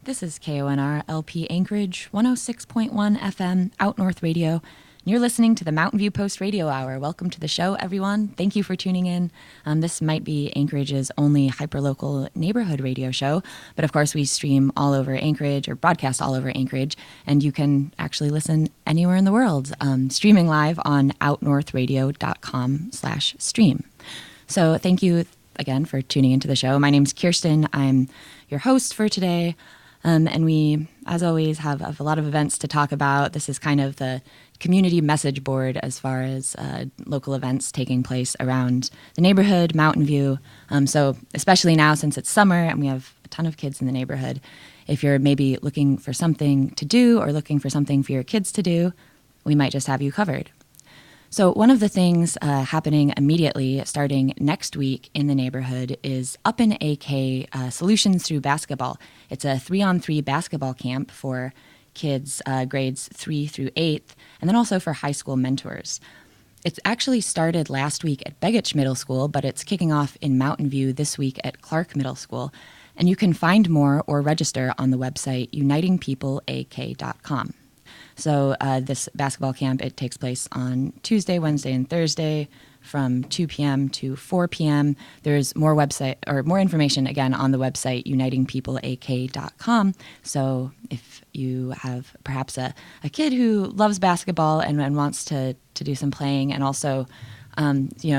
This is KONR-LP Anchorage, 106.1 FM, Out North Radio. You're listening to the Mountain View Post Radio Hour. Welcome to the show, everyone. Thank you for tuning in. This might be Anchorage's only hyperlocal neighborhood radio show, but of course we stream all over Anchorage or broadcast all over Anchorage, and you can actually listen anywhere in the world, streaming live on outnorthradio.com/stream. So thank you again for tuning into the show. My name's Kirsten. I'm your host for today. And we, as always, have a lot of events to talk about. This is kind of the community message board as far as local events taking place around the neighborhood, Mountain View. So especially now since it's summer and we have a ton of kids in the neighborhood, if you're maybe looking for something to do or looking for something for your kids to do, we might just have you covered. So one of the things happening immediately starting next week in the neighborhood is Up in AK Solutions Through Basketball. It's a 3-on-3 basketball camp for kids grades 3 through 8th, and then also for high school mentors. It's actually started last week at Begich Middle School, but it's kicking off in Mountain View this week at Clark Middle School. And you can find more or register on the website unitingpeopleak.com. So this basketball camp, it takes place on Tuesday, Wednesday, and Thursday from 2 p.m. to 4 p.m. There's more information, again, on the website unitingpeopleak.com. So if you have perhaps a kid who loves basketball and wants to do some playing and also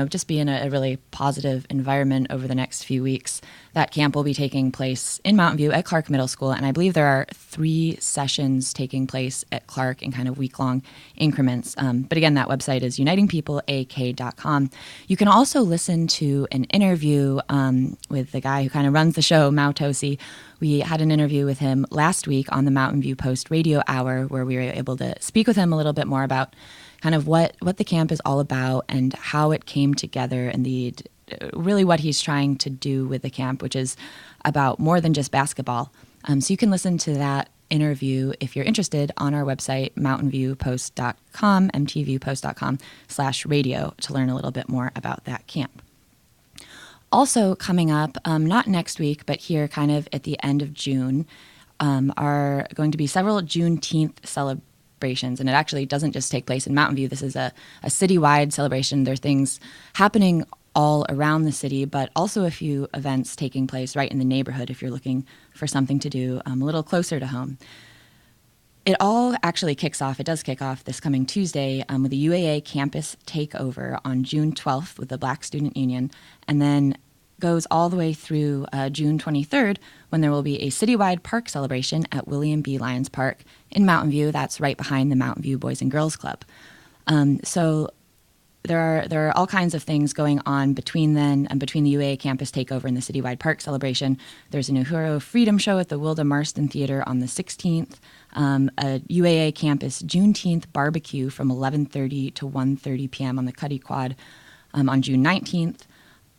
just be in a really positive environment over the next few weeks, that camp will be taking place in Mountain View at Clark Middle School. And I believe there are 3 sessions taking place at Clark in kind of week-long increments. But again, that website is unitingpeopleak.com. You can also listen to an interview with the guy who kind of runs the show, Mau Tosi. We had an interview with him last week on the Mountain View Post Radio Hour where we were able to speak with him a little bit more about kind of what the camp is all about and how it came together and really what he's trying to do with the camp, which is about more than just basketball. So you can listen to that interview if you're interested on our website, mountainviewpost.com, mtviewpost.com/radio to learn a little bit more about that camp. Also coming up, not next week, but here kind of at the end of June, are going to be several Juneteenth celebrations. And it actually doesn't just take place in Mountain View. This is a citywide celebration. There are things happening all around the city, but also a few events taking place right in the neighborhood if you're looking for something to do a little closer to home. It all actually does kick off this coming Tuesday with the UAA campus takeover on June 12th with the Black Student Union, and then goes all the way through June 23rd when there will be a citywide park celebration at William B. Lyons Park in Mountain View. That's right behind the Mountain View Boys and Girls Club. So there are all kinds of things going on between then and between the UAA campus takeover and the citywide park celebration. There's an Uhuru Freedom Show at the Wilda Marston Theater on the 16th, a UAA campus Juneteenth barbecue from 11:30 to 1:30 p.m. on the Cuddy Quad on June 19th.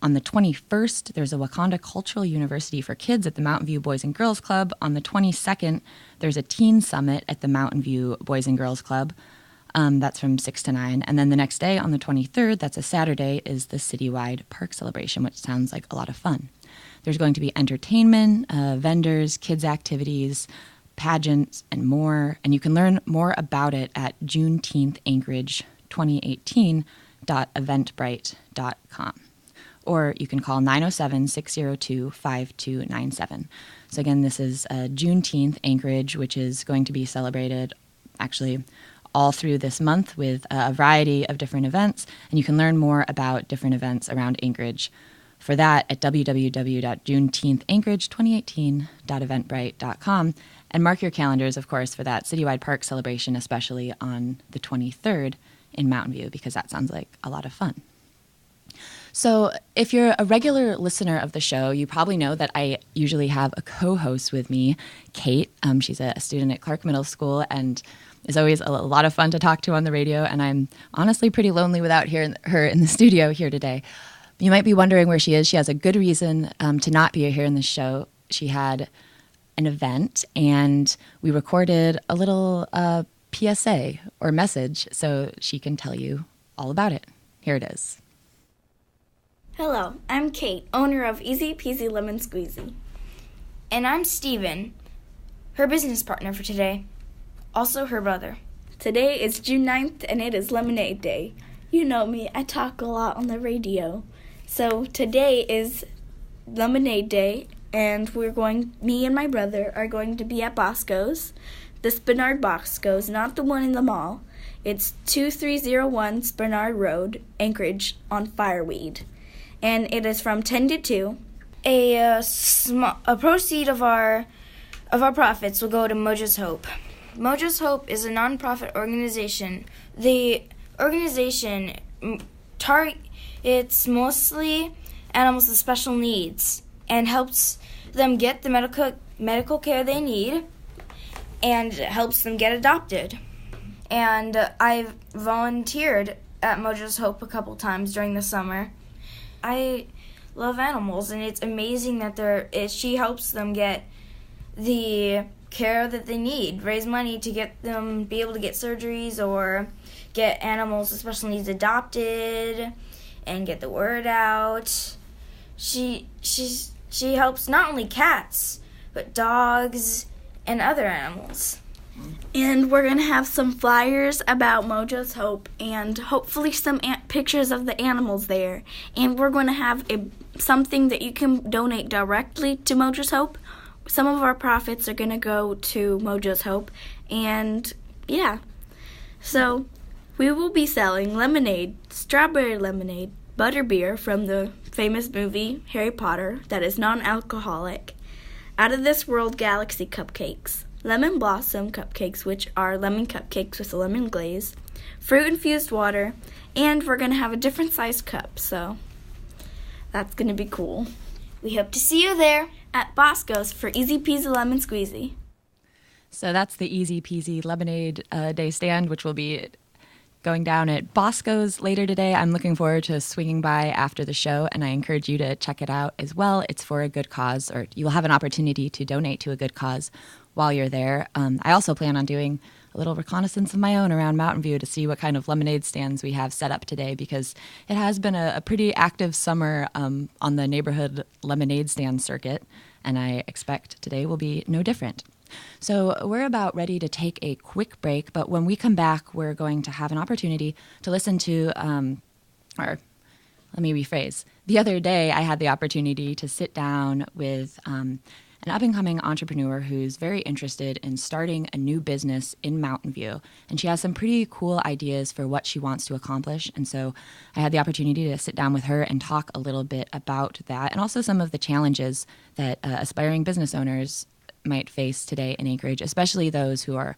On the 21st, there's a Wakanda Cultural University for Kids at the Mountain View Boys and Girls Club. On the 22nd, there's a Teen Summit at the Mountain View Boys and Girls Club. That's from 6 to 9. And then the next day, on the 23rd, that's a Saturday, is the citywide park celebration, which sounds like a lot of fun. There's going to be entertainment, vendors, kids' activities, pageants, and more. And you can learn more about it at Juneteenth Anchorage 2018.eventbrite.com. Or you can call 907-602-5297. So again, this is Juneteenth Anchorage, which is going to be celebrated actually all through this month with a variety of different events. And you can learn more about different events around Anchorage for that at www.juneteenthanchorage2018.eventbrite.com. And mark your calendars, of course, for that citywide park celebration, especially on the 23rd in Mountain View, because that sounds like a lot of fun. So if you're a regular listener of the show, you probably know that I usually have a co-host with me, Kate. She's a student at Clark Middle School and is always a lot of fun to talk to on the radio, and I'm honestly pretty lonely without her in the studio here today. You might be wondering where she is. She has a good reason to not be here in the show. She had an event, and we recorded a little PSA or message so she can tell you all about it. Here it is. Hello, I'm Kate, owner of Easy Peasy Lemon Squeezy. And I'm Steven, her business partner for today, also her brother. Today is June 9th, and it is Lemonade Day. You know me, I talk a lot on the radio. So today is Lemonade Day, and me and my brother are going to be at Bosco's, the Spenard Bosco's, not the one in the mall. It's 2301 Spenard Road, Anchorage, on Fireweed, and it is from 10 to 2. A proceed of our profits will go to Mojo's Hope. Mojo's Hope is a nonprofit organization. The organization targets mostly animals with special needs and helps them get the medical care they need and helps them get adopted. And I've volunteered at Mojo's Hope a couple times during the summer. I love animals, and it's amazing that she helps them get the care that they need, raise money to get them be able to get surgeries or get animals with special needs adopted and get the word out. She helps not only cats but dogs and other animals. And we're going to have some flyers about Mojo's Hope and hopefully some pictures of the animals there. And we're going to have something that you can donate directly to Mojo's Hope. Some of our profits are going to go to Mojo's Hope. And yeah, so we will be selling lemonade, strawberry lemonade, butterbeer from the famous movie Harry Potter that is non-alcoholic, out of this world galaxy cupcakes, lemon blossom cupcakes, which are lemon cupcakes with a lemon glaze, fruit-infused water, and we're going to have a different size cup, so that's going to be cool. We hope to see you there at Bosco's for Easy Peasy Lemon Squeezy. So that's the Easy Peasy Lemonade Day stand, which will be going down at Bosco's later today. I'm looking forward to swinging by after the show, and I encourage you to check it out as well. It's for a good cause, or you will have an opportunity to donate to a good cause while you're there. I also plan on doing a little reconnaissance of my own around Mountain View to see what kind of lemonade stands we have set up today, because it has been a pretty active summer on the neighborhood lemonade stand circuit, and I expect today will be no different. So we're about ready to take a quick break, but when we come back, we're going to have an opportunity to listen to, or let me rephrase. The other day, I had the opportunity to sit down with an up-and-coming entrepreneur who's very interested in starting a new business in Mountain View, and she has some pretty cool ideas for what she wants to accomplish. And so I had the opportunity to sit down with her and talk a little bit about that, and also some of the challenges that aspiring business owners might face today in Anchorage, especially those who are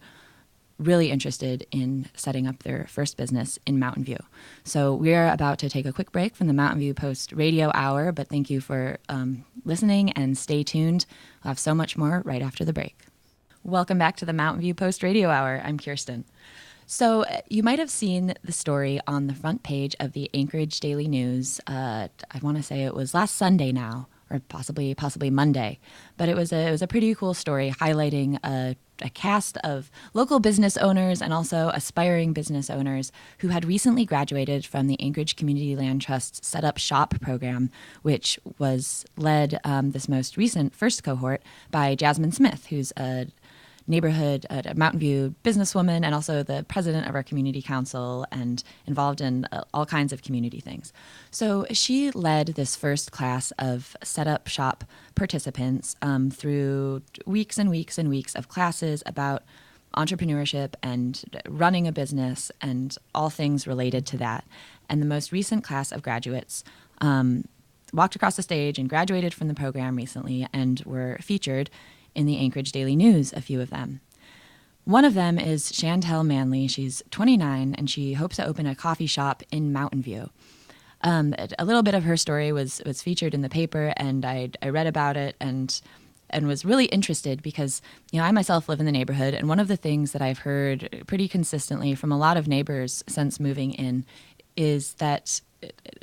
really interested in setting up their first business in Mountain View. So we're about to take a quick break from the Mountain View Post Radio Hour, but thank you for listening and stay tuned. We'll have so much more right after the break. Welcome back to the Mountain View Post Radio Hour. I'm Kirsten. So you might have seen the story on the front page of the Anchorage Daily News. I want to say it was last Sunday now, or possibly Monday. But it was a pretty cool story highlighting a cast of local business owners and also aspiring business owners who had recently graduated from the Anchorage Community Land Trust's Set Up Shop program, which was led this most recent first cohort by Jasmine Smith, who's a neighborhood, a Mountain View businesswoman, and also the president of our community council and involved in all kinds of community things. So she led this first class of Set Up Shop participants through weeks and weeks and weeks of classes about entrepreneurship and running a business and all things related to that. And the most recent class of graduates walked across the stage and graduated from the program recently and were featured in the Anchorage Daily News, a few of them. One of them is Chantel Manley. She's 29, and she hopes to open a coffee shop in Mountain View. A little bit of her story was featured in the paper, and I read about it and was really interested because, I myself live in the neighborhood, and one of the things that I've heard pretty consistently from a lot of neighbors since moving in is that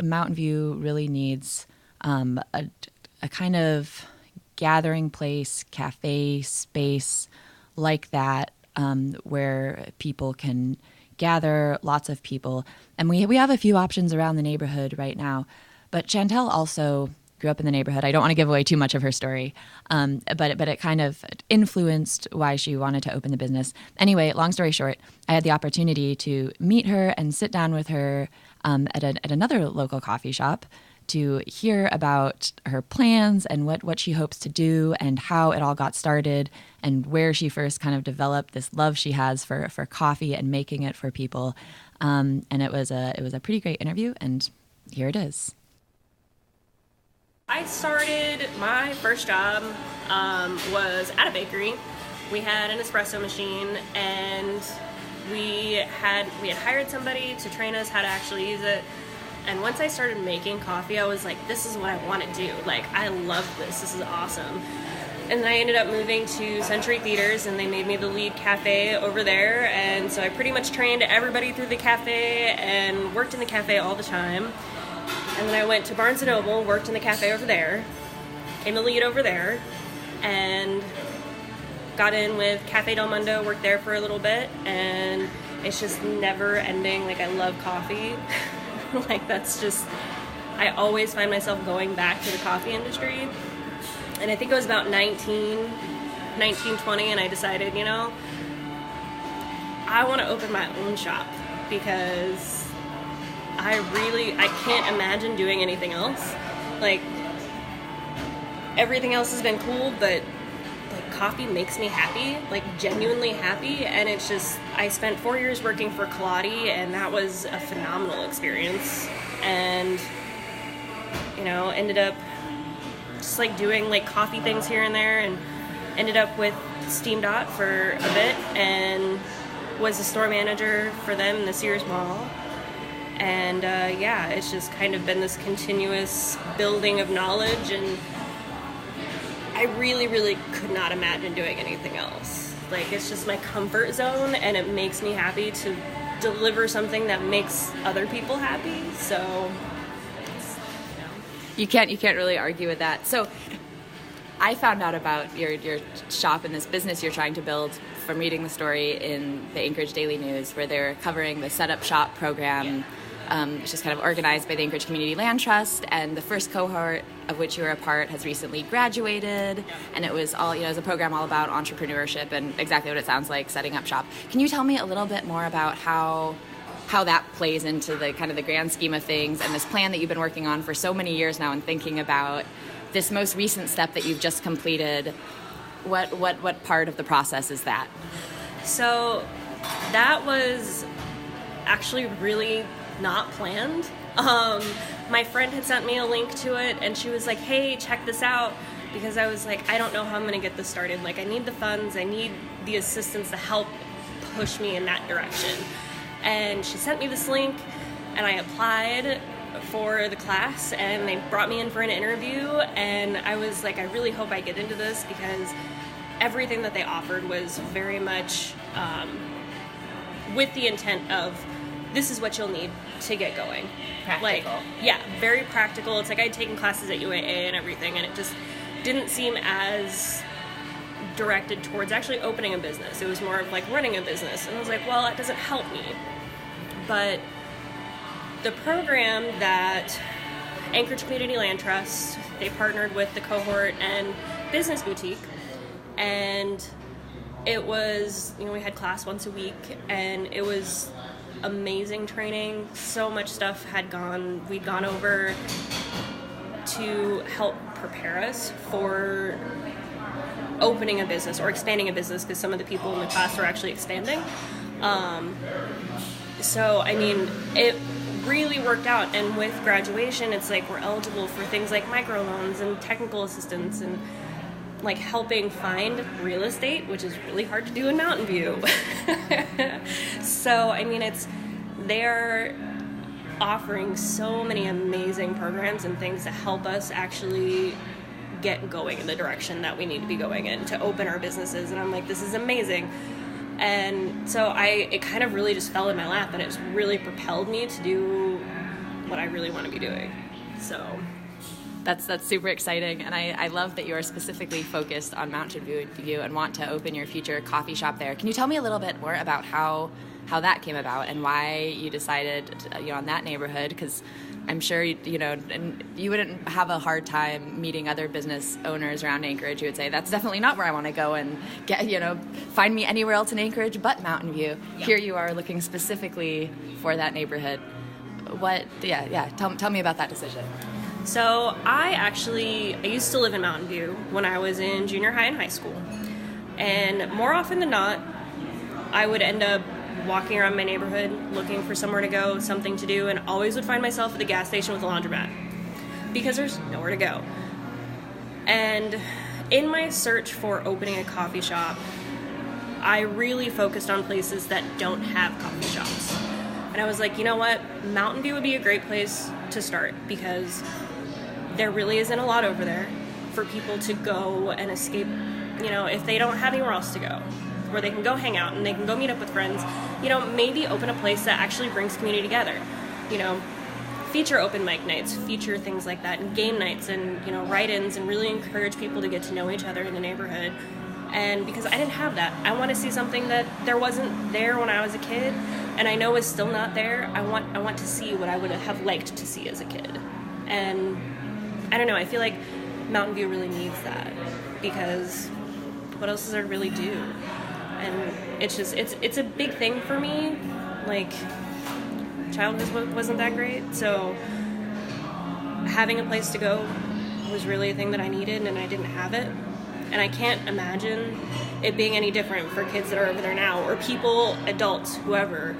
Mountain View really needs a kind of gathering place, cafe space like that, where people can gather, lots of people. And we have a few options around the neighborhood right now. But Chantel also grew up in the neighborhood. I don't want to give away too much of her story, but it kind of influenced why she wanted to open the business. Anyway, long story short, I had the opportunity to meet her and sit down with her at another local coffee shop to hear about her plans and what she hopes to do and how it all got started and where she first kind of developed this love she has for coffee and making it for people. And it was a pretty great interview, and here it is. I started, my first job was at a bakery. We had an espresso machine, and we had hired somebody to train us how to actually use it. And once I started making coffee, I was like, this is what I want to do. Like, I love this. This is awesome. And then I ended up moving to Century Theaters, and they made me the lead cafe over there. And so I pretty much trained everybody through the cafe and worked in the cafe all the time. And then I went to Barnes & Noble, worked in the cafe over there, became the lead over there, and got in with Cafe Del Mundo, worked there for a little bit, and it's just never ending. Like, I love coffee. Like, that's just, I always find myself going back to the coffee industry. And I think I was about 19, 20, and I decided, I want to open my own shop because I can't imagine doing anything else. Like, everything else has been cool, but like, coffee makes me happy, like genuinely happy. And it's just, I spent 4 years working for Kaladi, and that was a phenomenal experience. And, ended up just like doing like coffee things here and there, and ended up with Steam Dot for a bit and was a store manager for them in the Sears Mall. And it's just kind of been this continuous building of knowledge, and I really, really could not imagine doing anything else. Like, it's just my comfort zone, and it makes me happy to deliver something that makes other people happy. So, you can't really argue with that. So, I found out about your shop and this business you're trying to build from reading the story in the Anchorage Daily News, where they're covering the Set Up Shop program. Which is kind of organized by the Anchorage Community Land Trust, and the first cohort of which you were a part has recently graduated, and it was all, it was a program all about entrepreneurship and exactly what it sounds like, setting up shop. Can you tell me a little bit more about how that plays into the kind of the grand scheme of things and this plan that you've been working on for so many years now, and thinking about this most recent step that you've just completed? What part of the process is that? So that was actually really not planned. My friend had sent me a link to it, and she was like, hey, check this out, because I was like, I don't know how I'm going to get this started. Like, I need the funds, I need the assistance to help push me in that direction. And she sent me this link, and I applied for the class, and they brought me in for an interview, and I was like, I really hope I get into this, because everything that they offered was very much with the intent of, this is what you'll need to get going. Practical. Like, yeah, very practical. It's like I'd taken classes at UAA and everything, and it just didn't seem as directed towards actually opening a business. It was more of like running a business. And I was like, well, that doesn't help me. But the program that Anchorage Community Land Trust, they partnered with the cohort and Business Boutique, and it was, we had class once a week, and it was amazing training. So much stuff we'd gone over to help prepare us for opening a business or expanding a business, because some of the people in the class were actually expanding. So, it really worked out. And with graduation, it's like we're eligible for things like microloans and technical assistance and like helping find real estate, which is really hard to do in Mountain View. So, they're offering so many amazing programs and things to help us actually get going in the direction that we need to be going in to open our businesses. And I'm like, this is amazing. And so it kind of really just fell in my lap, and it's really propelled me to do what I really want to be doing. So That's super exciting, and I love that you are specifically focused on Mountain View and want to open your future coffee shop there. Can you tell me a little bit more about how that came about and why you decided on that neighborhood? Because I'm sure, and you wouldn't have a hard time meeting other business owners around Anchorage who would say, that's definitely not where I want to go and get, find me anywhere else in Anchorage but Mountain View. Yeah. Here you are looking specifically for that neighborhood. Tell me about that decision. So I used to live in Mountain View when I was in junior high and high school. And more often than not, I would end up walking around my neighborhood looking for somewhere to go, something to do, and always would find myself at the gas station with a laundromat because there's nowhere to go. And in my search for opening a coffee shop, I really focused on places that don't have coffee shops. And I was like, you know what? Mountain View would be a great place to start because there really isn't a lot over there for people to go and escape, if they don't have anywhere else to go, where they can go hang out and they can go meet up with friends, maybe open a place that actually brings community together, feature open mic nights, feature things like that, and game nights, and, write-ins, and really encourage people to get to know each other in the neighborhood. And because I didn't have that, I want to see something that there wasn't there when I was a kid, and I know is still not there. I want to see what I would have liked to see as a kid. And I don't know, I feel like Mountain View really needs that, because what else does it really do? And it's just, it's a big thing for me. Like, childhood wasn't that great, so having a place to go was really a thing that I needed, and I didn't have it. And I can't imagine it being any different for kids that are over there now, or people, adults, whoever.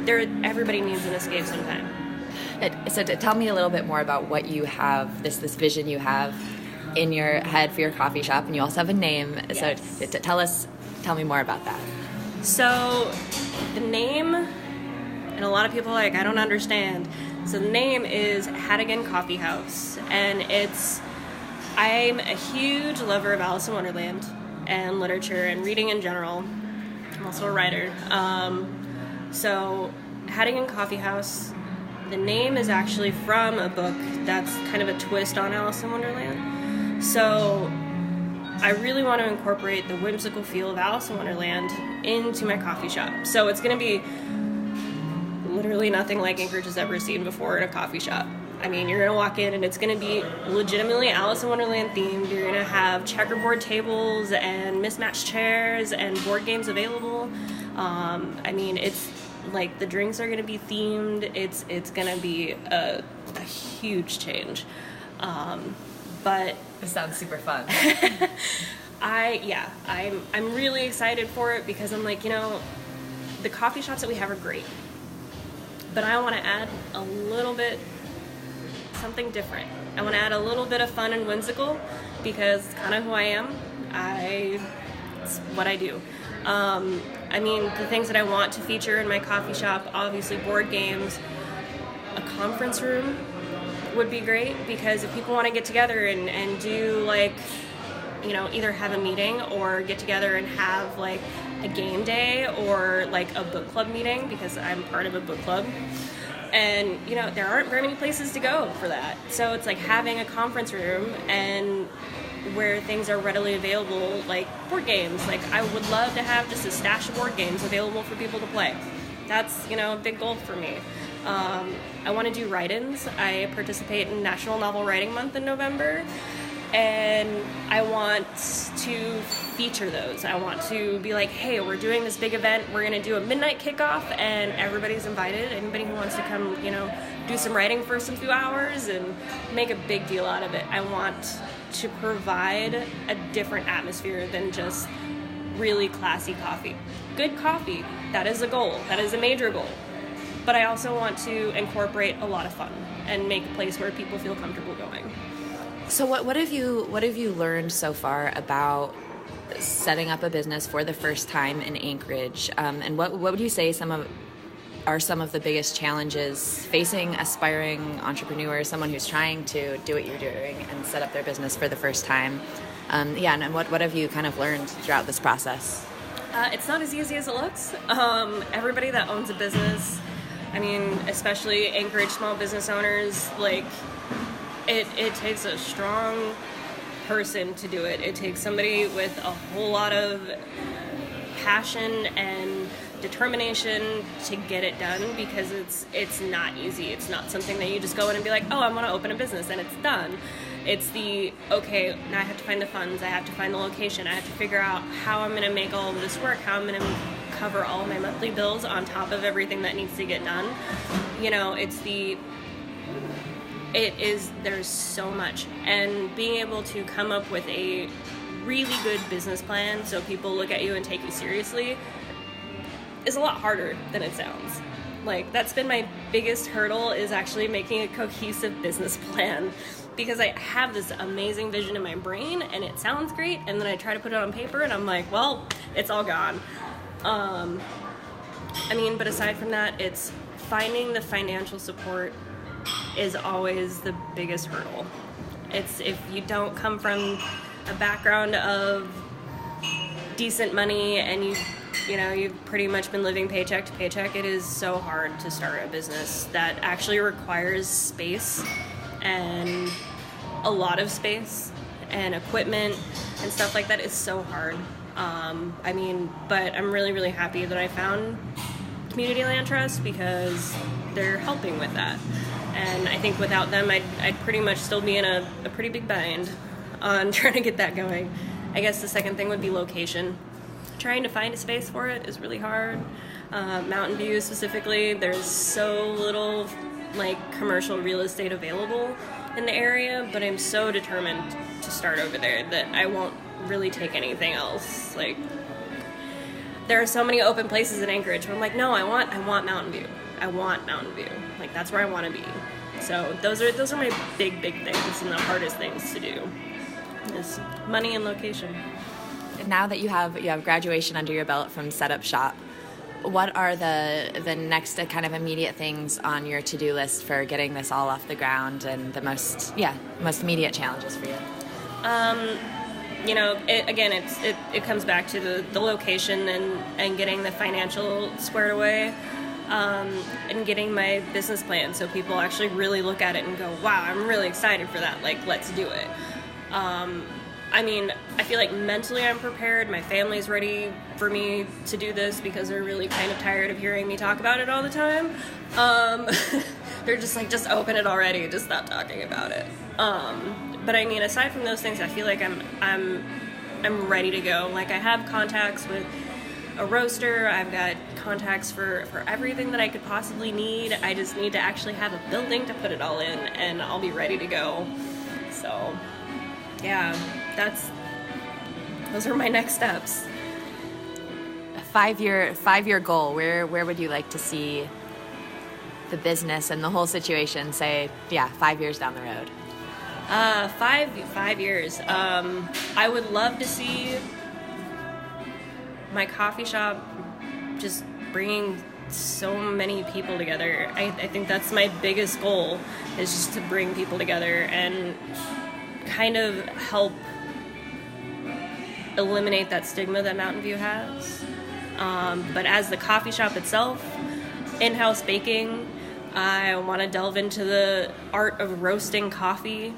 Everybody needs an escape sometime. So tell me a little bit more about what you have, this vision you have in your head for your coffee shop, and you also have a name. Yes. So tell me more about that. So the name, and a lot of people are like, I don't understand. So the name is Hattigan Coffee House, and I'm a huge lover of Alice in Wonderland and literature and reading in general. I'm also a writer. So Hattigan Coffee House, the name is actually from a book that's kind of a twist on Alice in Wonderland. So I really want to incorporate the whimsical feel of Alice in Wonderland into my coffee shop. So it's going to be literally nothing like Anchorage has ever seen before in a coffee shop. I mean, you're going to walk in and it's going to be legitimately Alice in Wonderland themed. You're going to have checkerboard tables and mismatched chairs and board games available. I mean, it's like the drinks are going to be themed. It's going to be a huge change. But it sounds super fun. I'm really excited for it because I'm like, the coffee shops that we have are great, but I want to add a little bit something different. I want to add a little bit of fun and whimsical because it's kind of who I am. It's what I do. I mean, the things that I want to feature in my coffee shop, obviously board games, a conference room would be great because if people want to get together and do either have a meeting or get together and have a game day or a book club meeting, because I'm part of a book club. And, there aren't very many places to go for that. So it's like having a conference room and where things are readily available, like board games. I would love to have just a stash of board games available for people to play. That's, a big goal for me. I want to do write-ins. I participate in National Novel Writing Month in November, and I want to feature those. I want to be like, hey, we're doing this big event. We're going to do a midnight kickoff, and everybody's invited. Anybody who wants to come, do some writing for some few hours and make a big deal out of it. I want to provide a different atmosphere than just really classy coffee. Good coffee, that is a goal. That is a major goal. But I also want to incorporate a lot of fun and make a place where people feel comfortable going. So what have you learned so far about setting up a business for the first time in Anchorage? And what would you say are some of the biggest challenges facing aspiring entrepreneurs, someone who's trying to do what you're doing and set up their business for the first time? And what have you kind of learned throughout this process? It's not as easy as it looks. Everybody that owns a business, I mean, especially Anchorage small business owners, it takes a strong person to do it. It takes somebody with a whole lot of passion and determination to get it done, because it's not easy. It's not something that you just go in and be like, oh, I want to open a business and it's done. It's okay, now I have to find the funds, I have to find the location, I have to figure out how I'm going to make all of this work, how I'm going to cover all of my monthly bills on top of everything that needs to get done. There's so much. And being able to come up with a really good business plan so people look at you and take you seriously is a lot harder than it sounds. Like, that's been my biggest hurdle, is actually making a cohesive business plan, because I have this amazing vision in my brain and it sounds great, and then I try to put it on paper and I'm like, well, it's all gone. But aside from that, it's finding the financial support is always the biggest hurdle. It's, if you don't come from a background of decent money and you've pretty much been living paycheck to paycheck, it is so hard to start a business that actually requires space, and a lot of space and equipment and stuff like that is so hard. But I'm really, really happy that I found Community Land Trust, because they're helping with that. And I think without them, I'd pretty much still be in a pretty big bind on trying to get that going. I guess the second thing would be location. Trying to find a space for it is really hard. Mountain View specifically, there's so little commercial real estate available in the area, but I'm so determined to start over there that I won't really take anything else. There are so many open places in Anchorage where I'm like, no, I want Mountain View. I want Mountain View. That's where I want to be. So those are my big things, and the hardest things to do is money and location. Now that you have graduation under your belt from Setup Shop, what are the next kind of immediate things on your to-do list for getting this all off the ground, and the most immediate challenges for you? It comes back to the location and getting the financial squared away, and getting my business plan so people actually really look at it and go, wow, I'm really excited for that. Let's do it. I feel like mentally I'm prepared. My family's ready for me to do this, because they're really kind of tired of hearing me talk about it all the time. They're just like, just open it already. Just stop talking about it. But aside from those things, I feel like I'm ready to go. I have contacts with a roaster. I've got contacts for everything that I could possibly need. I just need to actually have a building to put it all in, and I'll be ready to go. So, yeah, those are my next steps. A five-year goal. Where would you like to see the business and the whole situation, say, 5 years down the road? 5 years. I would love to see my coffee shop just bringing so many people together. I think that's my biggest goal, is just to bring people together and kind of help eliminate that stigma that Mountain View has. But as the coffee shop itself, in-house baking, I want to delve into the art of roasting coffee.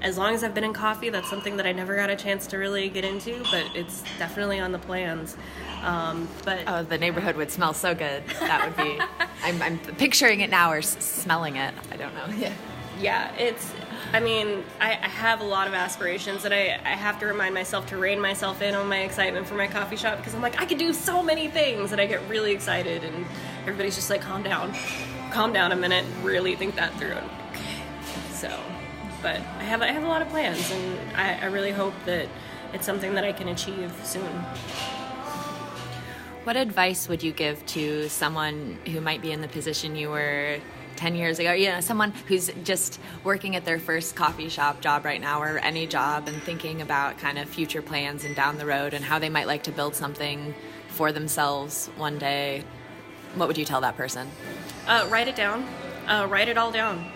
As long as I've been in coffee, that's something that I never got a chance to really get into, but it's definitely on the plans. The neighborhood would smell so good. That would be. I'm picturing it now, or smelling it. I don't know. Yeah, I have a lot of aspirations, and I have to remind myself to rein myself in on my excitement for my coffee shop, because I'm like, I could do so many things, and I get really excited, and everybody's just like, calm down a minute, really think that through. Okay. So, but I have a lot of plans, and I really hope that it's something that I can achieve soon. What advice would you give to someone who might be in the position you were 10 years ago, someone who's just working at their first coffee shop job right now, or any job, and thinking about kind of future plans and down the road and how they might like to build something for themselves one day? What would you tell that person? Write it down. Write it all down.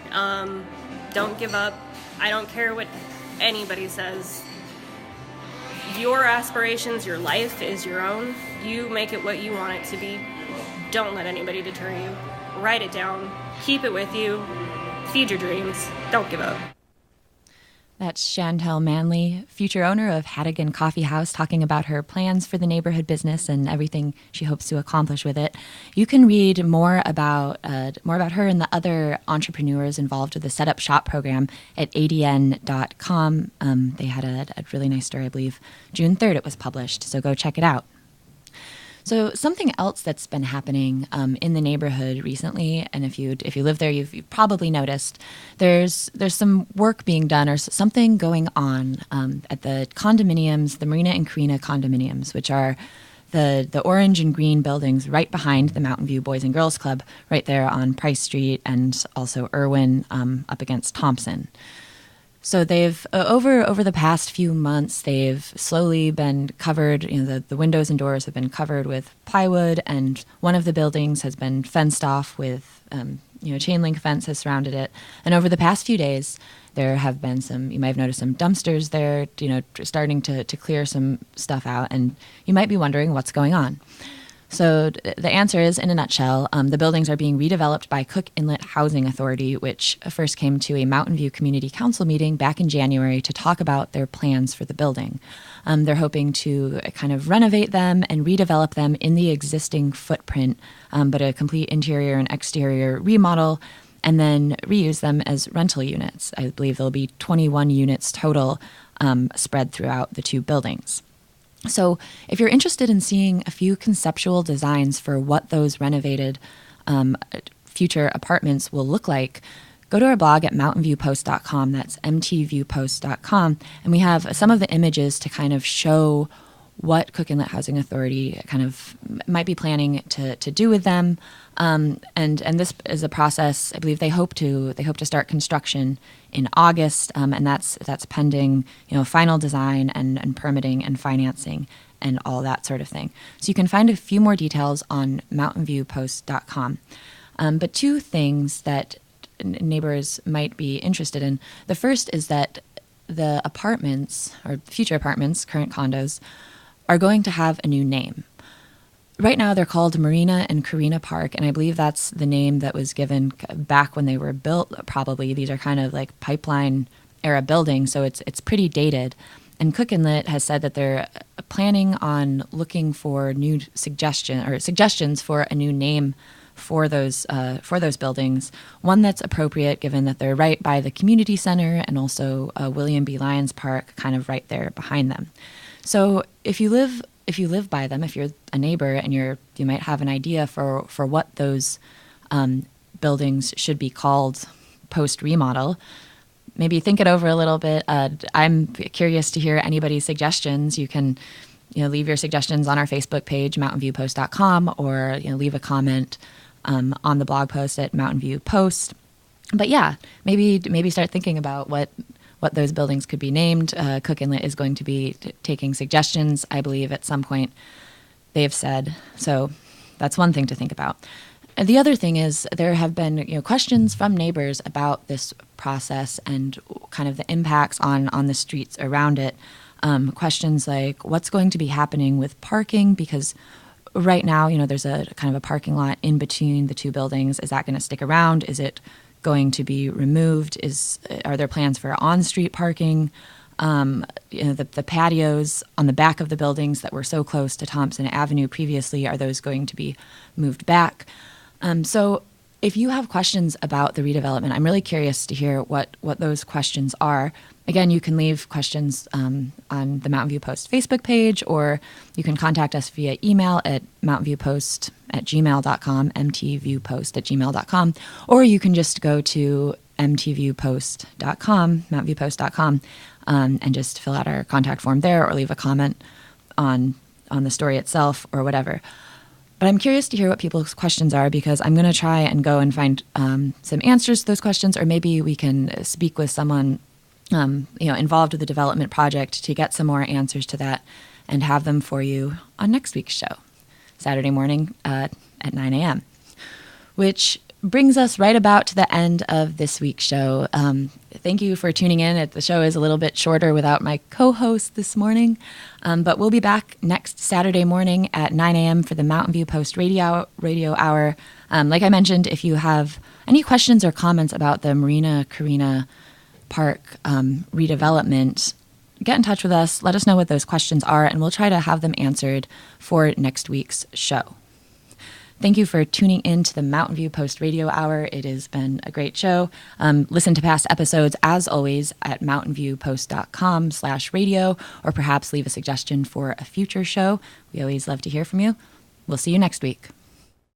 Don't give up. I don't care what anybody says. Your aspirations, your life is your own. You make it what you want it to be. Don't let anybody deter you. Write it down. Keep it with you. Feed your dreams. Don't give up. That's Chantel Manley, future owner of Hattigan Coffee House, talking about her plans for the neighborhood business and everything she hopes to accomplish with it. You can read more about her and the other entrepreneurs involved with the Setup Shop program at adn.com. They had a really nice story, I believe. June 3rd it was published, so go check it out. So something else that's been happening in the neighborhood recently, and if you live there, you've probably noticed there's some work being done or something going on at the condominiums, the Marina and Carina condominiums, which are the orange and green buildings right behind the Mountain View Boys and Girls Club, right there on Price Street, and also Irwin up against Thompson. So they've over the past few months, they've slowly been covered. The windows and doors have been covered with plywood, and one of the buildings has been fenced off with chain link fence has surrounded it. And over the past few days, there have been you might have noticed some dumpsters there, starting to clear some stuff out, and you might be wondering what's going on. So the answer is, in a nutshell, the buildings are being redeveloped by Cook Inlet Housing Authority, which first came to a Mountain View Community Council meeting back in January to talk about their plans for the building. They're hoping to kind of renovate them and redevelop them in the existing footprint, but a complete interior and exterior remodel, and then reuse them as rental units. I believe there'll be 21 units total spread throughout the two buildings. So if you're interested in seeing a few conceptual designs for what those renovated future apartments will look like, go to our blog at mountainviewpost.com. That's mtviewpost.com. And we have some of the images to kind of show what Cook Inlet Housing Authority kind of might be planning to do with them. And this is a process. I believe they hope to start construction in August, and that's pending final design and permitting and financing and all that sort of thing. So you can find a few more details on mountainviewpost.com. But two things that neighbors might be interested in. The first is that the apartments, or future apartments, current condos, are going to have a new name. Right now they're called Marina and Carina Park, and I believe that's the name that was given back when they were built, probably. These are kind of like pipeline era buildings, so it's pretty dated. And Cook Inlet has said that they're planning on looking for new suggestions for a new name for those buildings, one that's appropriate given that they're right by the community center and also William B. Lyons Park kind of right there behind them. So if you live by them, if you're a neighbor and you might have an idea for what those buildings should be called post remodel, maybe think it over a little bit. I'm curious to hear anybody's suggestions. You can leave your suggestions on our Facebook page, mountainviewpost.com, or leave a comment on the blog post at Mountain View Post. But yeah, maybe start thinking about what those buildings could be named. Cook Inlet is going to be taking suggestions, I believe, at some point, they've said. So that's one thing to think about. And the other thing is there have been questions from neighbors about this process and kind of the impacts on the streets around it. Questions like what's going to be happening with parking, because right now, there's a kind of a parking lot in between the two buildings. Is that going to stick around? Is it going to be removed? Are there plans for on-street parking? The patios on the back of the buildings that were so close to Thompson Avenue previously, are those going to be moved back? So if you have questions about the redevelopment, I'm really curious to hear what those questions are. Again, you can leave questions on the Mountain View Post Facebook page, or you can contact us via email at mountainviewpost@gmail.com, mtviewpost@gmail.com, or you can just go to mtviewpost.com, mountainviewpost.com, and just fill out our contact form there, or leave a comment on the story itself or whatever. But I'm curious to hear what people's questions are, because I'm going to try and go and find some answers to those questions, or maybe we can speak with someone involved with the development project to get some more answers to that and have them for you on next week's show, Saturday morning at 9 a.m., which brings us right about to the end of this week's show. Thank you for tuning in. The show is a little bit shorter without my co-host this morning, but we'll be back next Saturday morning at 9 a.m. for the Mountain View Post Radio Hour. Like I mentioned, if you have any questions or comments about the Marina Carina park redevelopment, get in touch with us. Let us know what those questions are, and we'll try to have them answered for next week's show. Thank you for tuning in to the Mountain View Post Radio Hour. It has been a great show. Listen to past episodes, as always, at mountainviewpost.com/radio, or perhaps leave a suggestion for a future show. We always love to hear from you. We'll see you next week.